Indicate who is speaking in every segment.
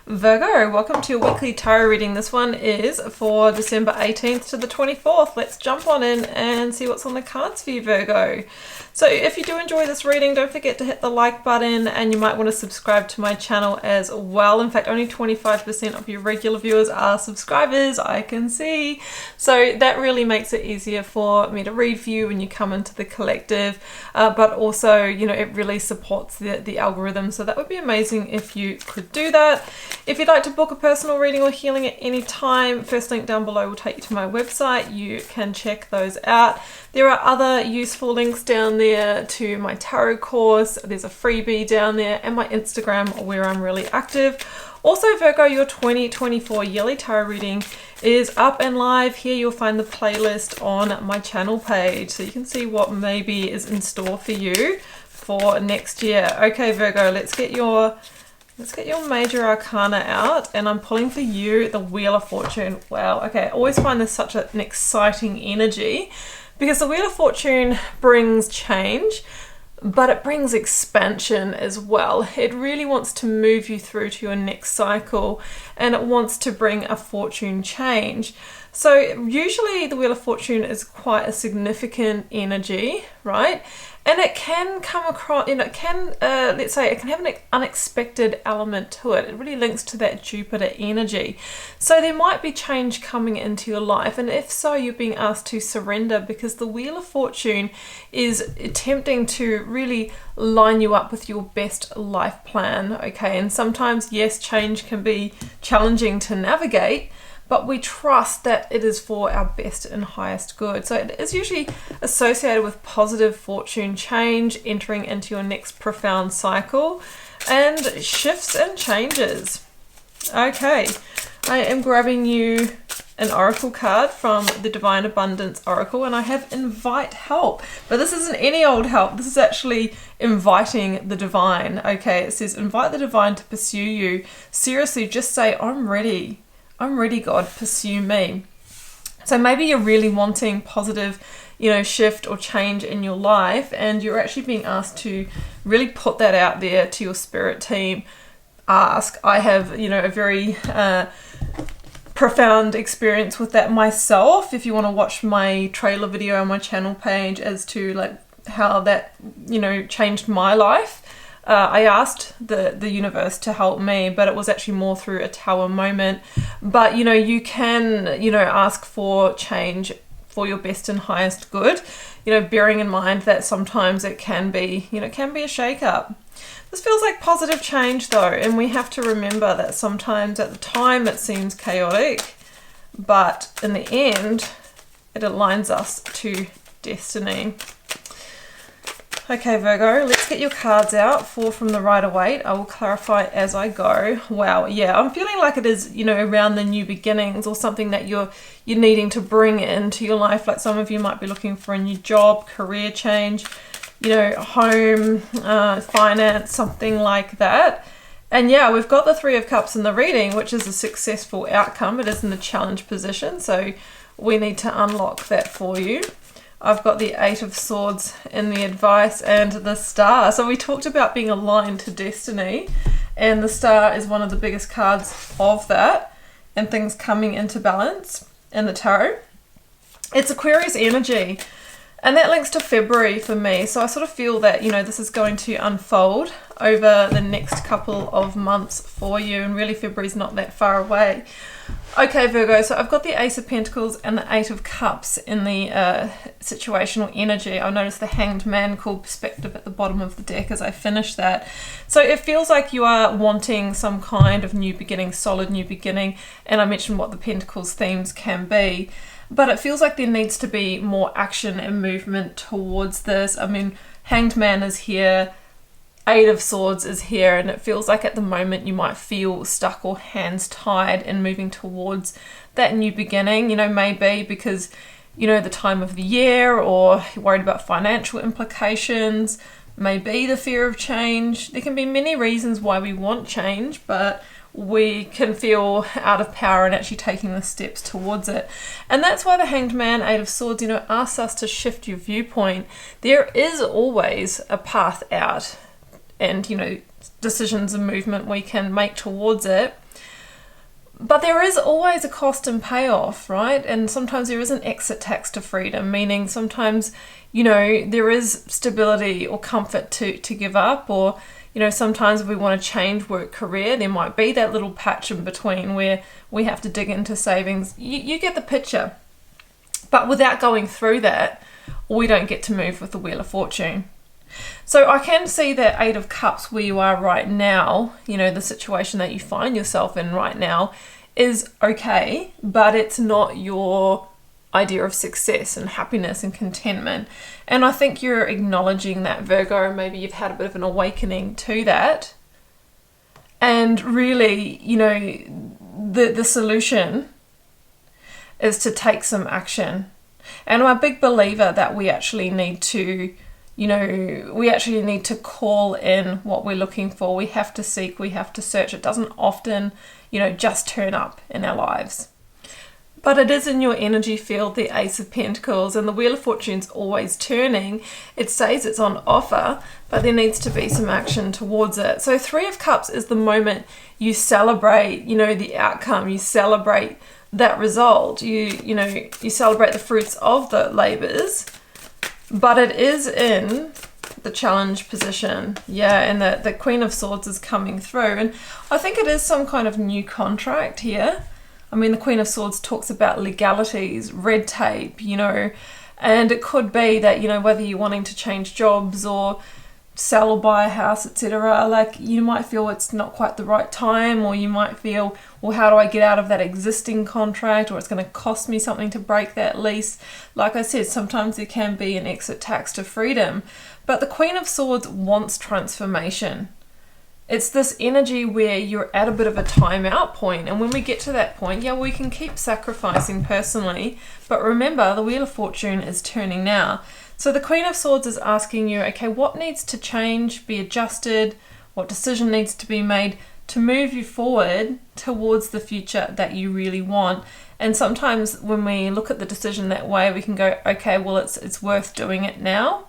Speaker 1: Virgo, welcome to your weekly tarot reading. This one is for December 18th to the 24th. Let's jump on in and see what's on the cards for you, Virgo. So if you do enjoy this reading, don't forget to hit the like button, and you might want to subscribe to my channel as well. In fact, only 25% of your regular viewers are subscribers, I can see. So that really makes it easier for me to read for you when you come into the collective, but also, you know, it really supports the algorithm. So that would be amazing if you could do that. If you'd like to book a personal reading or healing at any time, first link down below will take you to my website. You can check those out. There are other useful links down there to my tarot course. There's a freebie down there, and my Instagram where I'm really active. Also, Virgo, your 2024 yearly tarot reading is up and live. Here you'll find the playlist on my channel page, so you can see what maybe is in store for you for next year. Okay, Virgo, let's get your major arcana out, and I'm pulling for you the Wheel of Fortune. Wow, okay, I always find this such an exciting energy because the Wheel of Fortune brings change, but it brings expansion as well. It really wants to move you through to your next cycle, and it wants to bring a fortune change. So usually the Wheel of Fortune is quite a significant energy, right? And it can come across, you know, it can, let's say, it can have an unexpected element to it. It really links to that Jupiter energy. So there might be change coming into your life. And if so, you're being asked to surrender, because the Wheel of Fortune is attempting to really line you up with your best life plan, okay? And sometimes, yes, change can be challenging to navigate, but we trust that it is for our best and highest good. So it is usually associated with positive fortune change, entering into your next profound cycle, and shifts and changes. Okay, I am grabbing you an oracle card from the Divine Abundance Oracle, and I have invite help. But this isn't any old help. This is actually inviting the divine. Okay, it says invite the divine to pursue you. Seriously, just say, I'm ready. I'm ready, God, pursue me. So maybe you're really wanting positive, you know, shift or change in your life, and you're actually being asked to really put that out there to your spirit team. Ask. I have, you know, a very profound experience with that myself. If you want to watch my trailer video on my channel page as to like how that, you know, changed my life. I asked the universe to help me, but it was actually more through a tower moment. But, you know, you can, you know, ask for change for your best and highest good, you know, bearing in mind that sometimes it can be, you know, it can be a shake-up. This feels like positive change though, and we have to remember that sometimes at the time it seems chaotic, but in the end, it aligns us to destiny. Okay, Virgo, let's get your cards out. 4 from the Rider-Waite. I will clarify as I go. Wow, yeah, I'm feeling like it is, you know, around the new beginnings or something that you're needing to bring into your life. Like some of you might be looking for a new job, career change, you know, home, finance, something like that. And yeah, we've got the 3 of Cups in the reading, which is a successful outcome. It is in the challenge position, so we need to unlock that for you. I've got the 8 of Swords in the advice and the Star. So we talked about being aligned to destiny, and the Star is one of the biggest cards of that, and things coming into balance in the tarot. It's Aquarius energy, and that links to February for me. So I sort of feel that, you know, this is going to unfold over the next couple of months for you, and really February's not that far away. Okay, Virgo, so I've got the Ace of Pentacles and the 8 of Cups in the situational energy. I noticed the Hanged Man called Perspective at the bottom of the deck as I finish that. So it feels like you are wanting some kind of new beginning, solid new beginning, and I mentioned what the Pentacles themes can be. But it feels like there needs to be more action and movement towards this. I mean, Hanged Man is here, 8 of Swords is here, and it feels like at the moment you might feel stuck or hands tied in moving towards that new beginning, you know, maybe because, you know, the time of the year, or you're worried about financial implications, maybe the fear of change. There can be many reasons why we want change, but we can feel out of power in actually taking the steps towards it. And that's why the Hanged Man, 8 of Swords, you know, asks us to shift your viewpoint. There is always a path out, and, you know, decisions and movement we can make towards it. But there is always a cost and payoff, right? And sometimes there is an exit tax to freedom, meaning sometimes, you know, there is stability or comfort to give up, or, you know, sometimes if we want to change work career, there might be that little patch in between where we have to dig into savings. You get the picture. But without going through that, we don't get to move with the Wheel of Fortune. So I can see that Eight of Cups where you are right now, you know, the situation that you find yourself in right now is okay, but it's not your idea of success and happiness and contentment. And I think you're acknowledging that, Virgo. Maybe you've had a bit of an awakening to that. And really, you know, the solution is to take some action. And I'm a big believer that we actually need to, you know, we actually need to call in what we're looking for. We have to seek, we have to search. It doesn't often, you know, just turn up in our lives. But it is in your energy field, the Ace of Pentacles, and the Wheel of Fortune's always turning. It says it's on offer, but there needs to be some action towards it. So Three of Cups is the moment you celebrate, you know, the outcome. You celebrate that result. You know, you celebrate the fruits of the labors. But it is in the challenge position. Yeah, and the Queen of Swords is coming through. And I think it is some kind of new contract here. I mean, the Queen of Swords talks about legalities, red tape, you know, and it could be that, you know, whether you're wanting to change jobs or sell or buy a house, etc., like you might feel it's not quite the right time, or you might feel, well, how do I get out of that existing contract, or it's going to cost me something to break that lease. Like I said, sometimes there can be an exit tax to freedom, but the Queen of Swords wants transformation. It's this energy where you're at a bit of a timeout point, and when we get to that point, yeah, we can keep sacrificing personally, but remember, the Wheel of Fortune is turning now. So the Queen of Swords is asking you, okay, what needs to change, be adjusted, what decision needs to be made to move you forward towards the future that you really want. And sometimes when we look at the decision that way, we can go, okay, well, it's worth doing it now.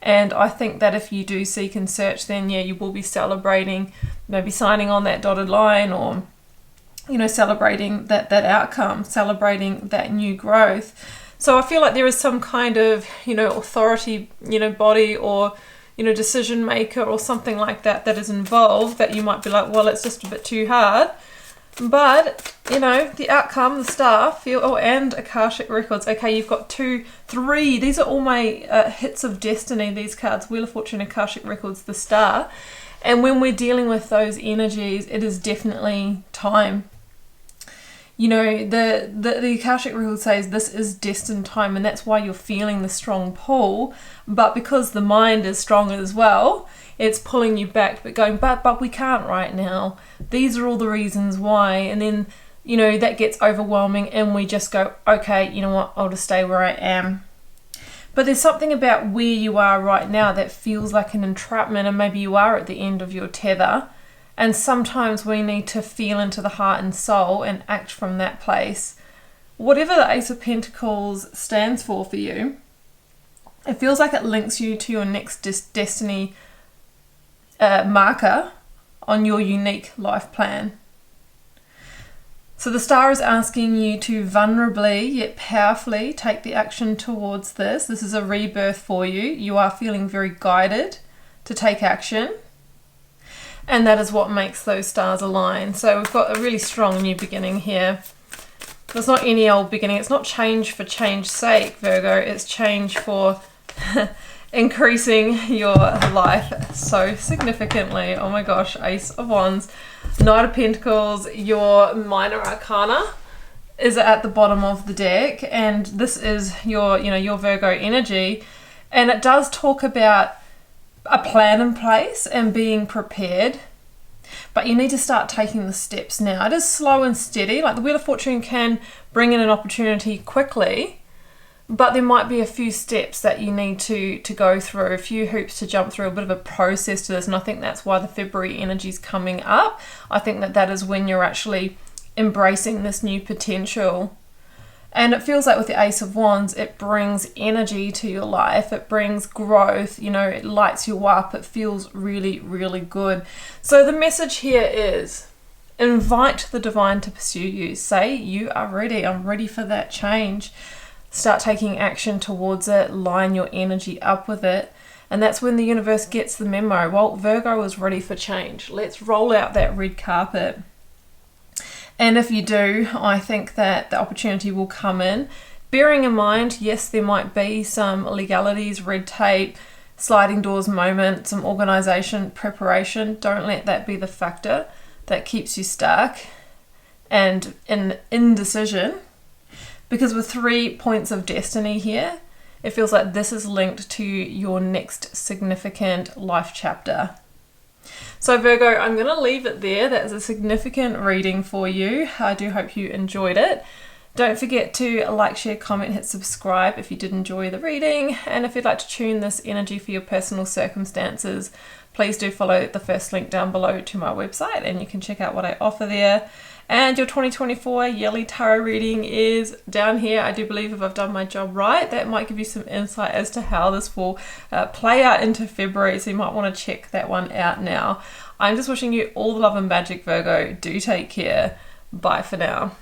Speaker 1: And I think that if you do seek and search, then yeah, you will be celebrating, maybe signing on that dotted line, or, you know, celebrating that outcome, celebrating that new growth. So I feel like there is some kind of, you know, authority, you know, body, or, you know, decision maker or something like that that is involved, that you might be like, well, it's just a bit too hard. But, you know, the outcome, the star, and Akashic Records. Okay, you've got 2, 3. These are all my hits of destiny, these cards. Wheel of Fortune, Akashic Records, the star. And when we're dealing with those energies, it is definitely time. You know, the Akashic Record says this is destined time, and that's why you're feeling the strong pull. But because the mind is strong as well, it's pulling you back, but going, but we can't right now. These are all the reasons why. And then, you know, that gets overwhelming, and we just go, okay, you know what, I'll just stay where I am. But there's something about where you are right now that feels like an entrapment, and maybe you are at the end of your tether. And sometimes we need to feel into the heart and soul and act from that place. Whatever the Ace of Pentacles stands for you, it feels like it links you to your next destiny marker on your unique life plan. So the star is asking you to vulnerably yet powerfully take the action towards this. This is a rebirth for you. You are feeling very guided to take action. And that is what makes those stars align. So we've got a really strong new beginning here. It's not any old beginning. It's not change for change's sake, Virgo. It's change for increasing your life so significantly. Oh my gosh, Ace of Wands, Knight of Pentacles, your minor arcana is at the bottom of the deck, and this is your, you know, your Virgo energy, and it does talk about a plan in place and being prepared, but you need to start taking the steps now. It is slow and steady. Like the Wheel of Fortune can bring in an opportunity quickly, but there might be a few steps that you need to go through, a few hoops to jump through, a bit of a process to this. And I think that's why the February energy is coming up. I think that is when you're actually embracing this new potential. And it feels like with the Ace of Wands, it brings energy to your life. It brings growth, you know, it lights you up. It feels really, really good. So the message here is invite the divine to pursue you. Say, you are ready. I'm ready for that change. Start taking action towards it. Line your energy up with it. And that's when the universe gets the memo. Well, Virgo is ready for change. Let's roll out that red carpet. And if you do, I think that the opportunity will come in. Bearing in mind, yes, there might be some legalities, red tape, sliding doors moment, some organisation, preparation. Don't let that be the factor that keeps you stuck and in indecision. Because with 3 points of destiny here, it feels like this is linked to your next significant life chapter. So Virgo, I'm going to leave it there. That is a significant reading for you. I do hope you enjoyed it. Don't forget to like, share, comment, hit subscribe if you did enjoy the reading. And if you'd like to tune this energy for your personal circumstances, please do follow the first link down below to my website and you can check out what I offer there. And your 2024 yearly tarot reading is down here. I do believe if I've done my job right, that might give you some insight as to how this will play out into February. So you might want to check that one out now. I'm just wishing you all the love and magic, Virgo. Do take care. Bye for now.